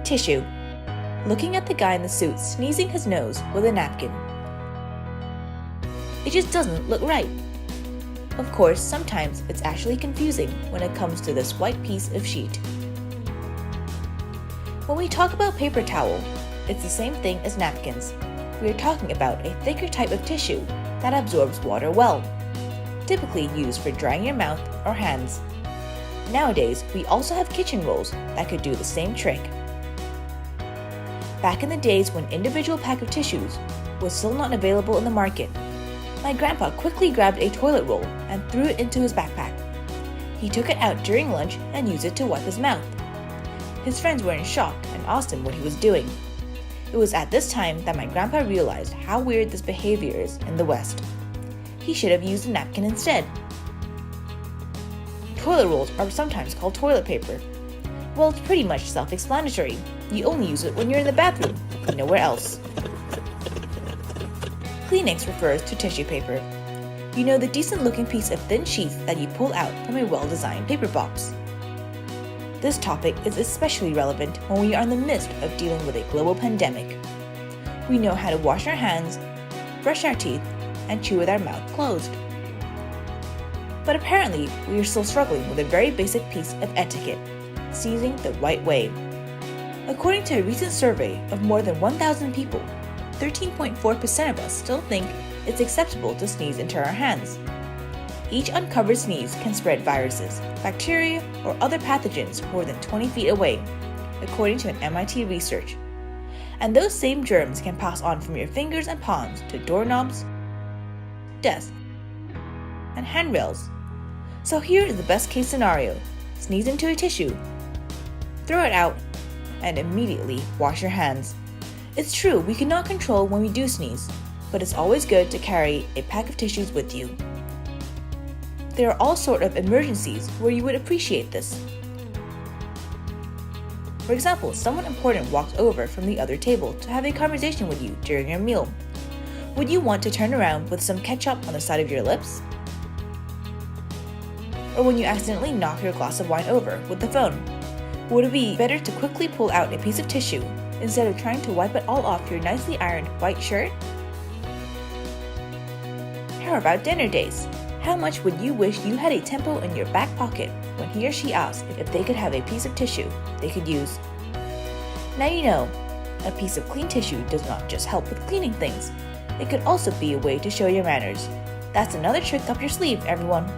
Tissue. Looking at the guy in the suit sneezing his nose with a napkin. It just doesn't look right. Of course, sometimes it's actually confusing when it comes to this white piece of sheet. When we talk about paper towel, it's the same thing as napkins. We are talking about a thicker type of tissue that absorbs water well, typically used for drying your mouth or hands. Nowadays, we also have kitchen rolls that could do the same trick. Back in the days when individual pack of tissues was still not available in the market, my grandpa quickly grabbed a toilet roll and threw it into his backpack. He took it out during lunch and used it to wipe his mouth. His friends were in shock and asked him what he was doing. It was at this time that my grandpa realized how weird this behavior is in the West. He should have used a napkin instead. Toilet rolls are sometimes called toilet paper. Well, it's pretty much self-explanatory. You only use it when you're in the bathroom, nowhere else. Kleenex refers to tissue paper. You know, the decent-looking piece of thin sheath that you pull out from a well-designed paper box. This topic is especially relevant when we are in the midst of dealing with a global pandemic. We know how to wash our hands, brush our teeth, and chew with our mouth closed. But apparently, we are still struggling with a very basic piece of etiquette, sneezing the right way. According to a recent survey of more than 1,000 people, 13.4% of us still think it's acceptable to sneeze into our hands. Each uncovered sneeze can spread viruses, bacteria, or other pathogens more than 20 feet away, according to an MIT research. And those same germs can pass on from your fingers and palms to doorknobs, desks, and handrails. So here is the best case scenario. Sneeze into a tissue, throw it out, and immediately wash your hands. It's true, we cannot control when we do sneeze, but it's always good to carry a pack of tissues with you. There are all sorts of emergencies where you would appreciate this. For example, someone important walks over from the other table to have a conversation with you during your meal. Would you want to turn around with some ketchup on the side of your lips? Or when you accidentally knock your glass of wine over with the phone? Would it be better to quickly pull out a piece of tissue instead of trying to wipe it all off your nicely ironed white shirt? How about dinner days? How much would you wish you had a tempo in your back pocket when he or she asked if they could have a piece of tissue they could use? Now you know, a piece of clean tissue does not just help with cleaning things. It could also be a way to show your manners. That's another trick up your sleeve, everyone.